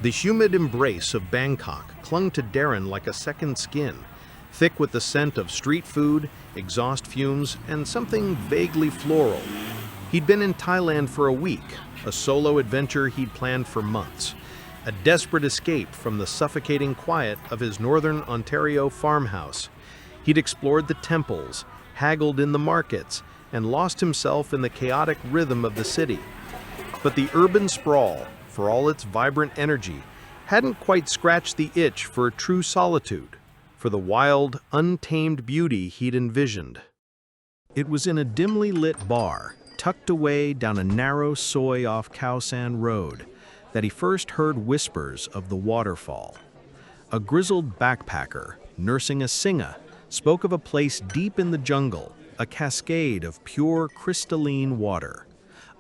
The humid embrace of Bangkok clung to Darren like a second skin, thick with the scent of street food, exhaust fumes, and something vaguely floral. He'd been in Thailand for a week, a solo adventure he'd planned for months, a desperate escape from the suffocating quiet of his northern Ontario farmhouse. He'd explored the temples, haggled in the markets, and lost himself in the chaotic rhythm of the city. But the urban sprawl, for all its vibrant energy, hadn't quite scratched the itch for true solitude, for the wild, untamed beauty he'd envisioned. It was in a dimly lit bar, tucked away down a narrow soi off Khao San Road, that he first heard whispers of the Waterfall. A grizzled backpacker, nursing a singa, spoke of a place deep in the jungle, a cascade of pure crystalline water,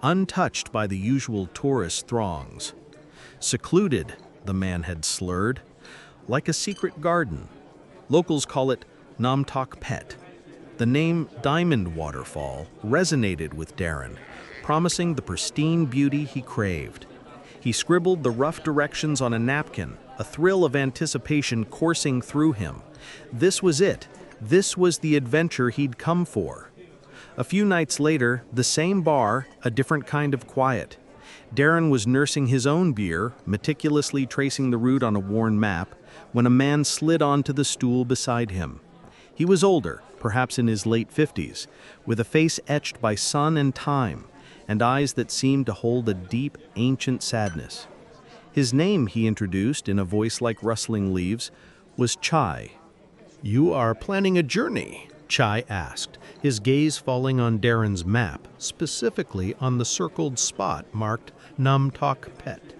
untouched by the usual tourist throngs. Secluded, the man had slurred, like a secret garden. Locals call it Tok Phet. The name Diamond Waterfall resonated with Darren, promising the pristine beauty he craved. He scribbled the rough directions on a napkin, a thrill of anticipation coursing through him. This was it. This was the adventure he'd come for. A few nights later, the same bar, a different kind of quiet. Darren was nursing his own beer, meticulously tracing the route on a worn map, when a man slid onto the stool beside him. He was older, perhaps in his late 50s, with a face etched by sun and time, and eyes that seemed to hold a deep, ancient sadness. His name, he introduced in a voice like rustling leaves, was Chai. "You are planning a journey?" Chai asked, his gaze falling on Darren's map, specifically on the circled spot marked Tok Phet.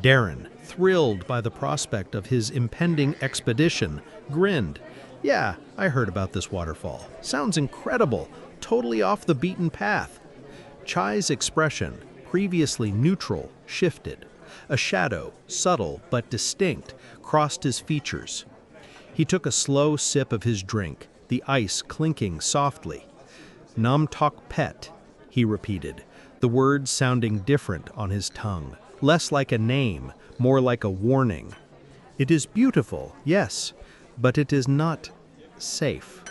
Darren, thrilled by the prospect of his impending expedition, grinned. "Yeah, I heard about this waterfall. Sounds incredible, totally off the beaten path." Chai's expression, previously neutral, shifted. A shadow, subtle but distinct, crossed his features. He took a slow sip of his drink, the ice clinking softly. Tok Phet, he repeated, the words sounding different on his tongue, less like a name, more like a warning. "It is beautiful, yes, but it is not safe."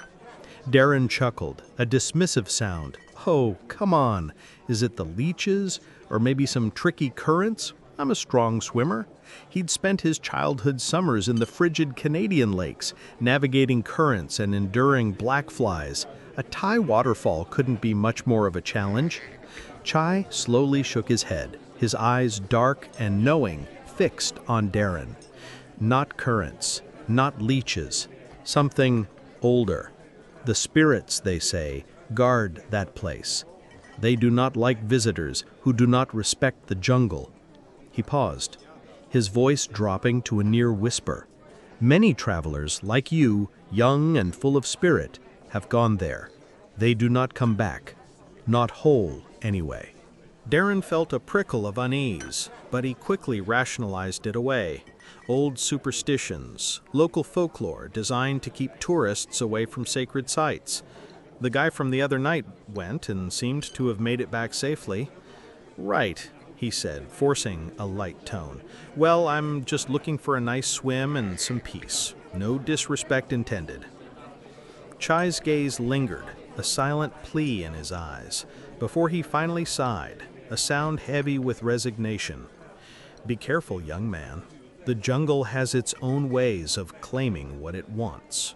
Darren chuckled, a dismissive sound. "Oh, come on. Is it the leeches? Or maybe some tricky currents? I'm a strong swimmer." He'd spent his childhood summers in the frigid Canadian lakes, navigating currents and enduring black flies. A Thai waterfall couldn't be much more of a challenge. Chai slowly shook his head, his eyes dark and knowing, fixed on Darren. Not currents, not leeches, something older. The spirits, they say, guard that place. They do not like visitors who do not respect the jungle. He paused, his voice dropping to a near whisper. "Many travelers, like you, young and full of spirit, have gone there. They do not come back. Not whole, anyway." Darren felt a prickle of unease, but he quickly rationalized it away. Old superstitions, local folklore designed to keep tourists away from sacred sites. The guy from the other night went and seemed to have made it back safely. "Right," he said, forcing a light tone. "Well, I'm just looking for a nice swim and some peace. No disrespect intended." Chai's gaze lingered, a silent plea in his eyes, before he finally sighed, a sound heavy with resignation. "Be careful, young man. The jungle has its own ways of claiming what it wants."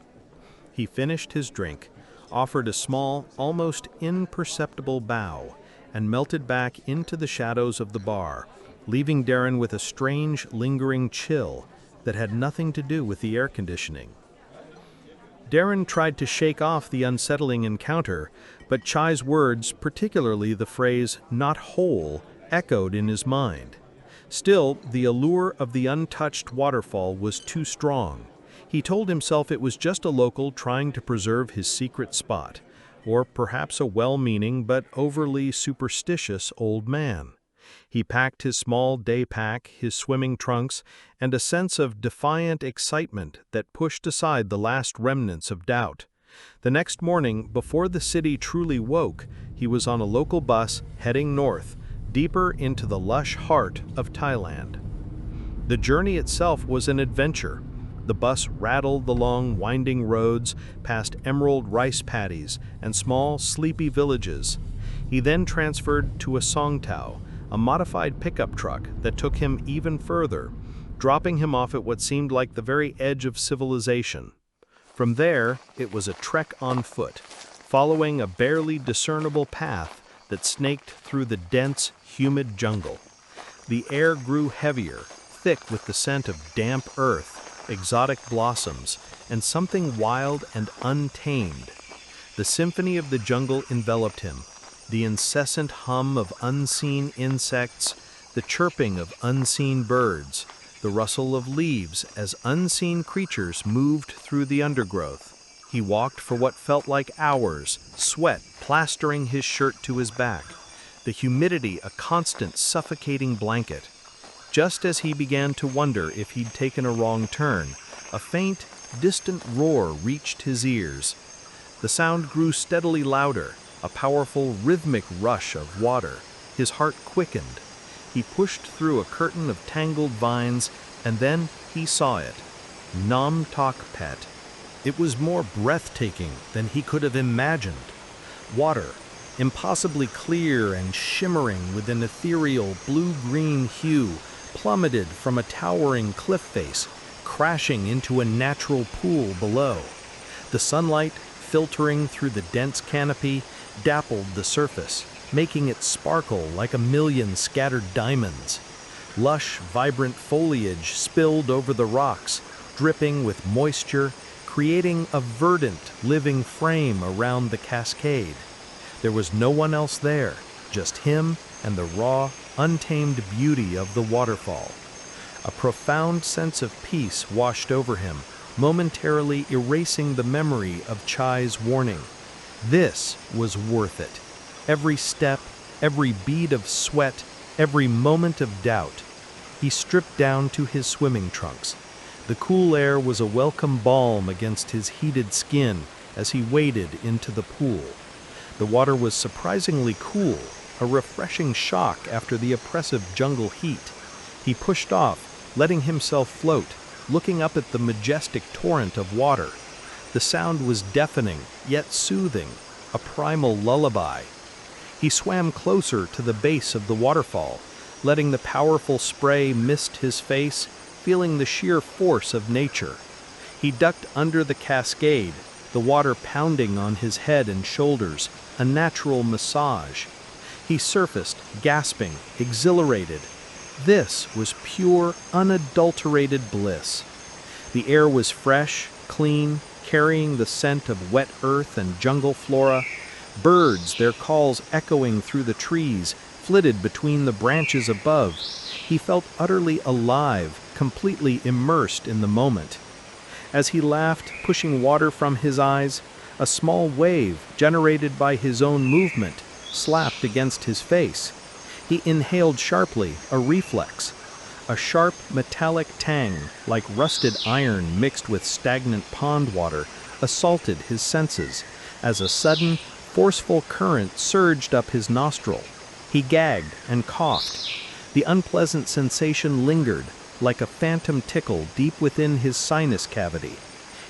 He finished his drink, offered a small, almost imperceptible bow, and melted back into the shadows of the bar, leaving Darren with a strange, lingering chill that had nothing to do with the air conditioning. Darren tried to shake off the unsettling encounter, but Chai's words, particularly the phrase "not whole," echoed in his mind. Still, the allure of the untouched waterfall was too strong. He told himself it was just a local trying to preserve his secret spot, or perhaps a well-meaning but overly superstitious old man. He packed his small day pack, his swimming trunks, and a sense of defiant excitement that pushed aside the last remnants of doubt. The next morning, before the city truly woke, he was on a local bus heading north, deeper into the lush heart of Thailand. The journey itself was an adventure. The bus rattled along winding roads, past emerald rice paddies and small, sleepy villages. He then transferred to a songtao, a modified pickup truck that took him even further, dropping him off at what seemed like the very edge of civilization. From there, it was a trek on foot, following a barely discernible path that snaked through the dense, humid jungle. The air grew heavier, thick with the scent of damp earth, exotic blossoms, and something wild and untamed. The symphony of the jungle enveloped him, the incessant hum of unseen insects, the chirping of unseen birds, the rustle of leaves as unseen creatures moved through the undergrowth. He walked for what felt like hours, sweat plastering his shirt to his back, the humidity a constant suffocating blanket. Just as he began to wonder if he'd taken a wrong turn, a faint, distant roar reached his ears. The sound grew steadily louder, a powerful rhythmic rush of water. His heart quickened. He pushed through a curtain of tangled vines, and then he saw it. Tok Phet. It was more breathtaking than he could have imagined. Water, impossibly clear and shimmering with an ethereal blue-green hue, plummeted from a towering cliff face, crashing into a natural pool below. The sunlight, filtering through the dense canopy, dappled the surface, making it sparkle like a million scattered diamonds. Lush, vibrant foliage spilled over the rocks, dripping with moisture, creating a verdant, living frame around the cascade. There was no one else there, just him and the raw, untamed beauty of the waterfall. A profound sense of peace washed over him, momentarily erasing the memory of Chai's warning. This was worth it. Every step, every bead of sweat, every moment of doubt. He stripped down to his swimming trunks. The cool air was a welcome balm against his heated skin as he waded into the pool. The water was surprisingly cool, a refreshing shock after the oppressive jungle heat. He pushed off, letting himself float, looking up at the majestic torrent of water. The sound was deafening, yet soothing, a primal lullaby. He swam closer to the base of the waterfall, letting the powerful spray mist his face, feeling the sheer force of nature. He ducked under the cascade, the water pounding on his head and shoulders, a natural massage. He surfaced, gasping, exhilarated. This was pure, unadulterated bliss. The air was fresh, clean, carrying the scent of wet earth and jungle flora. Birds, their calls echoing through the trees, flitted between the branches above. He felt utterly alive, completely immersed in the moment. As he laughed, pushing water from his eyes, a small wave, generated by his own movement, slapped against his face. He inhaled sharply, a reflex. A sharp, metallic tang, like rusted iron mixed with stagnant pond water, assaulted his senses, as a sudden, forceful current surged up his nostril. He gagged and coughed. The unpleasant sensation lingered, like a phantom tickle deep within his sinus cavity.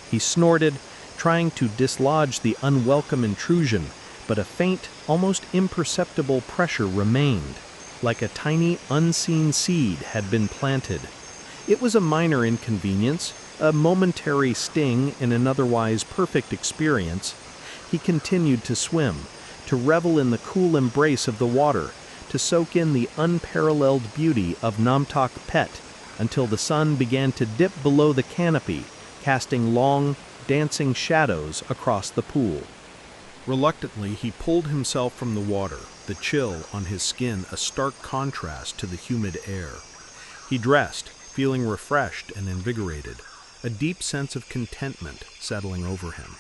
He snorted, trying to dislodge the unwelcome intrusion, but a faint, almost imperceptible pressure remained, like a tiny, unseen seed had been planted. It was a minor inconvenience, a momentary sting in an otherwise perfect experience. He continued to swim, to revel in the cool embrace of the water, to soak in the unparalleled beauty of Tok Phet, until the sun began to dip below the canopy, casting long, dancing shadows across the pool. Reluctantly, he pulled himself from the water, the chill on his skin a stark contrast to the humid air. He dressed, feeling refreshed and invigorated, a deep sense of contentment settling over him.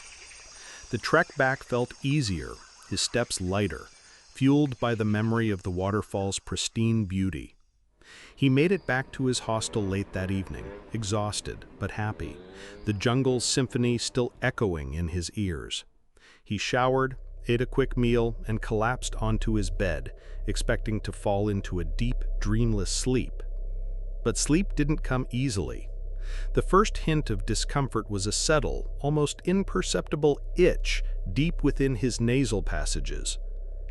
The trek back felt easier, his steps lighter, fueled by the memory of the waterfall's pristine beauty. He made it back to his hostel late that evening, exhausted but happy, the jungle's symphony still echoing in his ears. He showered, ate a quick meal, and collapsed onto his bed, expecting to fall into a deep, dreamless sleep. but sleep didn't come easily. The first hint of discomfort was a subtle, almost imperceptible itch deep within his nasal passages.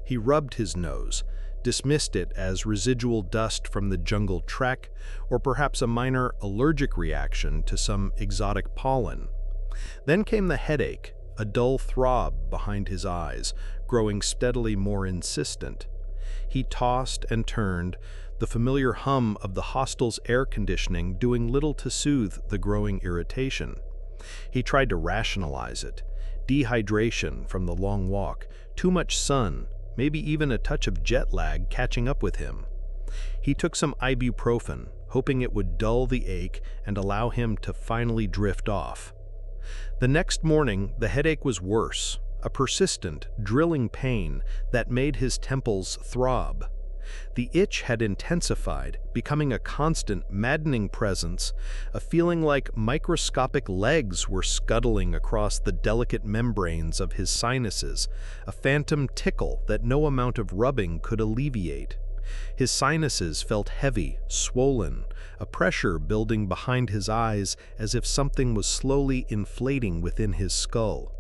He rubbed his nose, dismissed it as residual dust from the jungle trek, or perhaps a minor allergic reaction to some exotic pollen. Then came the headache, a dull throb behind his eyes, growing steadily more insistent. He tossed and turned, the familiar hum of the hostel's air conditioning doing little to soothe the growing irritation. He tried to rationalize it. Dehydration from the long walk, too much sun, maybe even a touch of jet lag catching up with him. He took some ibuprofen, hoping it would dull the ache and allow him to finally drift off. The next morning, the headache was worse, a persistent, drilling pain that made his temples throb. The itch had intensified, becoming a constant, maddening presence, a feeling like microscopic legs were scuttling across the delicate membranes of his sinuses, a phantom tickle that no amount of rubbing could alleviate. His sinuses felt heavy, swollen, a pressure building behind his eyes as if something was slowly inflating within his skull.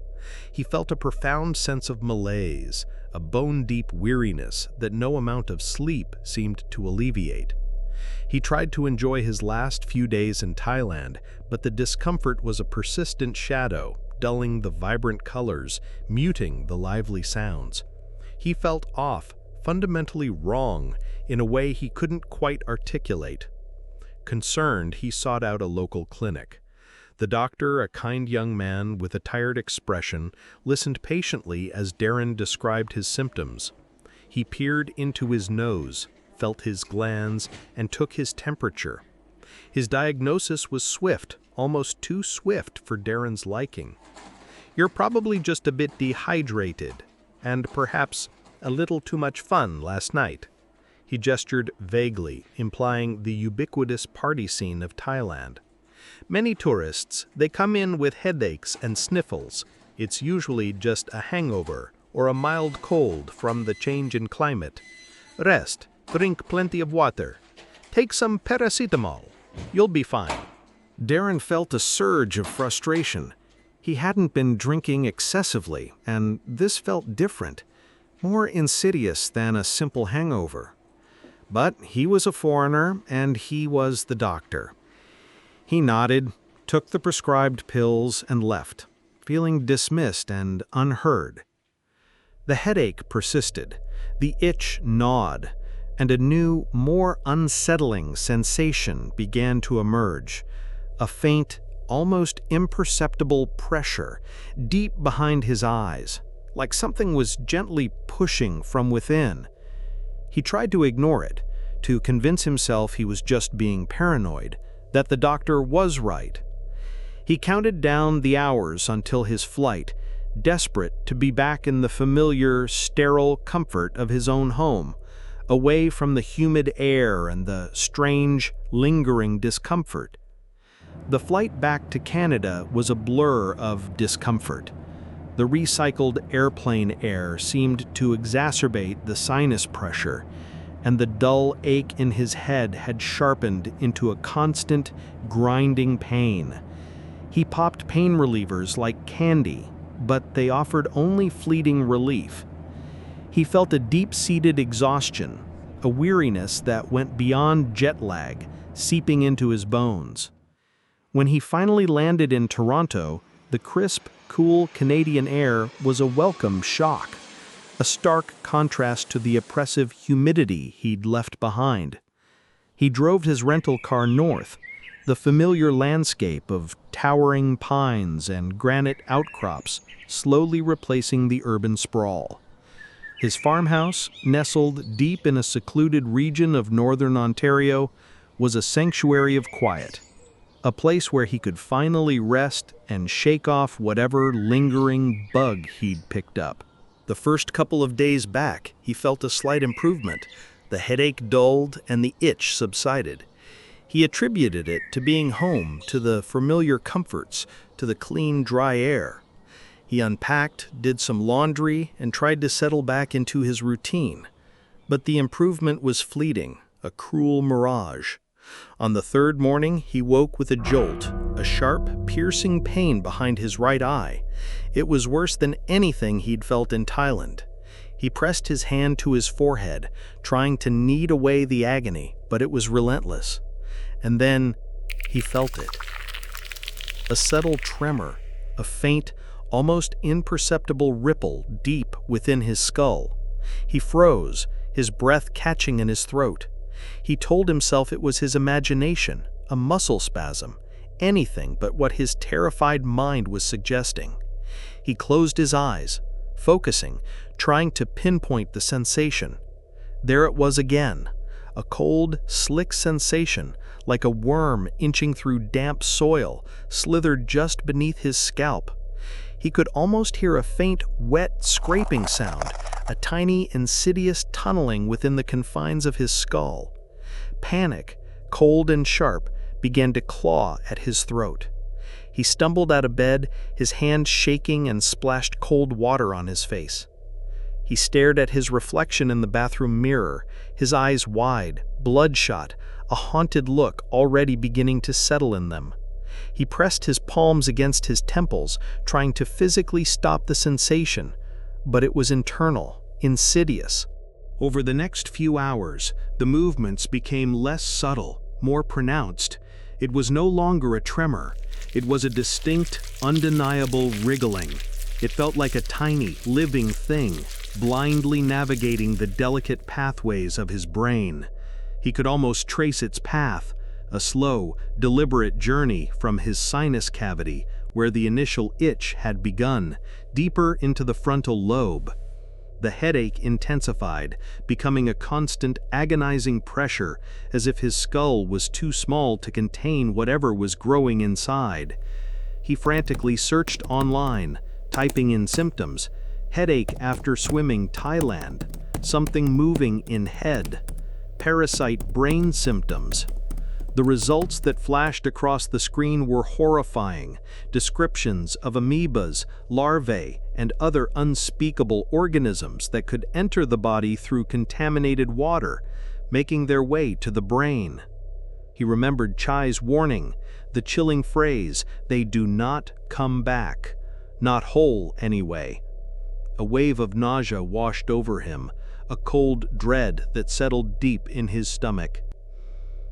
He felt a profound sense of malaise, a bone-deep weariness that no amount of sleep seemed to alleviate. He tried to enjoy his last few days in Thailand, but the discomfort was a persistent shadow, dulling the vibrant colors, muting the lively sounds. He felt off, fundamentally wrong, in a way he couldn't quite articulate. Concerned, he sought out a local clinic. The doctor, a kind young man with a tired expression, listened patiently as Darren described his symptoms. He peered into his nose, felt his glands, and took his temperature. His diagnosis was swift, almost too swift for Darren's liking. "You're probably just a bit dehydrated, and perhaps a little too much fun last night." He gestured vaguely, implying the ubiquitous party scene of Thailand. "Many tourists, they come in with headaches and sniffles. It's usually just a hangover or a mild cold from the change in climate. Rest, drink plenty of water. Take some paracetamol. You'll be fine." Darren felt a surge of frustration. He hadn't been drinking excessively, and this felt different, more insidious than a simple hangover. But he was a foreigner, and he was the doctor. He nodded, took the prescribed pills, and left, feeling dismissed and unheard. The headache persisted, the itch gnawed, and a new, more unsettling sensation began to emerge, a faint, almost imperceptible pressure deep behind his eyes, like something was gently pushing from within. He tried to ignore it, to convince himself he was just being paranoid, that the doctor was right. He counted down the hours until his flight, desperate to be back in the familiar, sterile comfort of his own home, away from the humid air and the strange, lingering discomfort. The flight back to Canada was a blur of discomfort. The recycled airplane air seemed to exacerbate the sinus pressure, and the dull ache in his head had sharpened into a constant, grinding pain. He popped pain relievers like candy, but they offered only fleeting relief. He felt a deep-seated exhaustion, a weariness that went beyond jet lag, seeping into his bones. When he finally landed in Toronto, the crisp, cool Canadian air was a welcome shock, a stark contrast to the oppressive humidity he'd left behind. He drove his rental car north, the familiar landscape of towering pines and granite outcrops slowly replacing the urban sprawl. His farmhouse, nestled deep in a secluded region of northern Ontario, was a sanctuary of quiet, a place where he could finally rest and shake off whatever lingering bug he'd picked up. The first couple of days back, he felt a slight improvement. The headache dulled and the itch subsided. He attributed it to being home, to the familiar comforts, to the clean, dry air. He unpacked, did some laundry, and tried to settle back into his routine. But the improvement was fleeting, a cruel mirage. On the third morning, he woke with a jolt, a sharp, piercing pain behind his right eye. It was worse than anything he'd felt in Thailand. He pressed his hand to his forehead, trying to knead away the agony, but it was relentless. And then he felt it. A subtle tremor, a faint, almost imperceptible ripple deep within his skull. He froze, his breath catching in his throat. He told himself it was his imagination, a muscle spasm, anything but what his terrified mind was suggesting. He closed his eyes, focusing, trying to pinpoint the sensation. There it was again, a cold, slick sensation, like a worm inching through damp soil, slithered just beneath his scalp. He could almost hear a faint, wet scraping sound, a tiny, insidious tunneling within the confines of his skull. Panic, cold and sharp, began to claw at his throat. He stumbled out of bed, his hand shaking, and splashed cold water on his face. He stared at his reflection in the bathroom mirror, his eyes wide, bloodshot, a haunted look already beginning to settle in them. He pressed his palms against his temples, trying to physically stop the sensation, but it was internal, insidious. Over the next few hours, the movements became less subtle, more pronounced. It was no longer a tremor. It was a distinct, undeniable wriggling. It felt like a tiny, living thing, blindly navigating the delicate pathways of his brain. He could almost trace its path, a slow, deliberate journey from his sinus cavity, where the initial itch had begun, deeper into the frontal lobe. The headache intensified, becoming a constant, agonizing pressure, as if his skull was too small to contain whatever was growing inside. He frantically searched online, typing in symptoms: headache after swimming Thailand, something moving in head, parasite brain symptoms. The results that flashed across the screen were horrifying, descriptions of amoebas, larvae, and other unspeakable organisms that could enter the body through contaminated water, making their way to the brain. He remembered Chai's warning, the chilling phrase, "They do not come back." Not whole, anyway. A wave of nausea washed over him, a cold dread that settled deep in his stomach.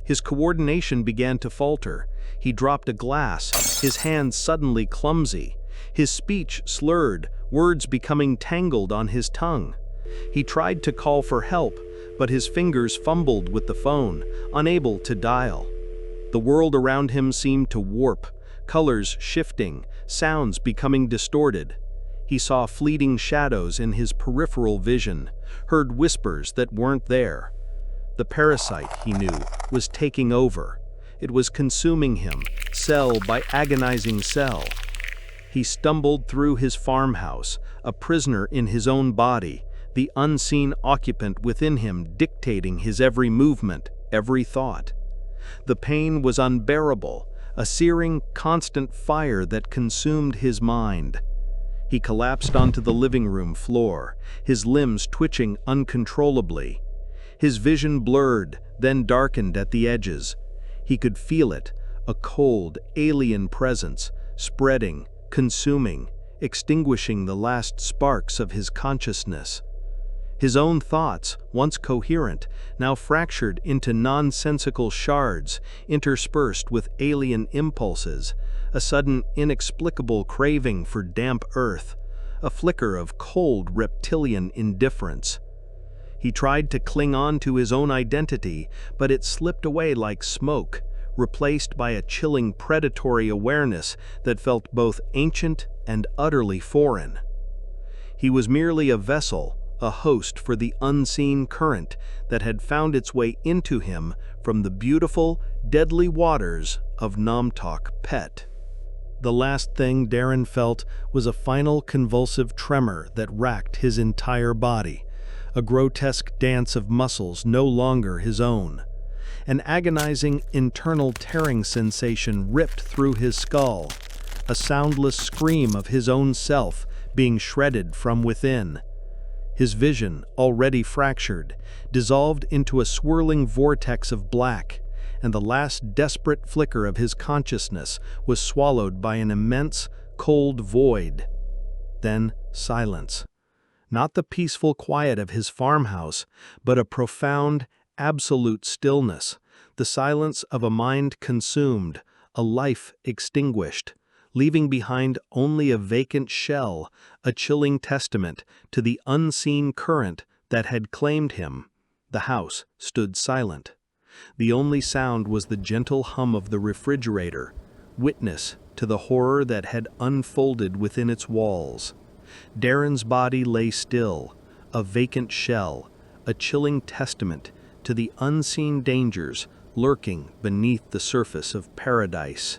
His coordination began to falter. He dropped a glass, his hands suddenly clumsy. His speech slurred, words becoming tangled on his tongue. He tried to call for help, but his fingers fumbled with the phone, unable to dial. The world around him seemed to warp, colors shifting, sounds becoming distorted. He saw fleeting shadows in his peripheral vision, heard whispers that weren't there. The parasite, he knew, was taking over. It was consuming him, cell by agonizing cell. He stumbled through his farmhouse, a prisoner in his own body, the unseen occupant within him dictating his every movement, every thought. The pain was unbearable, a searing, constant fire that consumed his mind. He collapsed onto the living room floor, his limbs twitching uncontrollably. His vision blurred, then darkened at the edges. He could feel it, a cold, alien presence, spreading, consuming, extinguishing the last sparks of his consciousness. His own thoughts, once coherent, now fractured into nonsensical shards, interspersed with alien impulses, a sudden, inexplicable craving for damp earth, a flicker of cold, reptilian indifference. He tried to cling on to his own identity, but it slipped away like smoke, replaced by a chilling predatory awareness that felt both ancient and utterly foreign. He was merely a vessel, a host for the unseen current that had found its way into him from the beautiful, deadly waters of Tok Phet. The last thing Darren felt was a final convulsive tremor that racked his entire body, a grotesque dance of muscles no longer his own. An agonizing, internal tearing sensation ripped through his skull, a soundless scream of his own self being shredded from within. His vision, already fractured, dissolved into a swirling vortex of black, and the last desperate flicker of his consciousness was swallowed by an immense, cold void. Then silence. Not the peaceful quiet of his farmhouse, but a profound, absolute stillness, the silence of a mind consumed, a life extinguished, leaving behind only a vacant shell, a chilling testament to the unseen current that had claimed him. The house stood silent. The only sound was the gentle hum of the refrigerator, witness to the horror that had unfolded within its walls. Darren's body lay still, a vacant shell, a chilling testament to the unseen dangers lurking beneath the surface of paradise.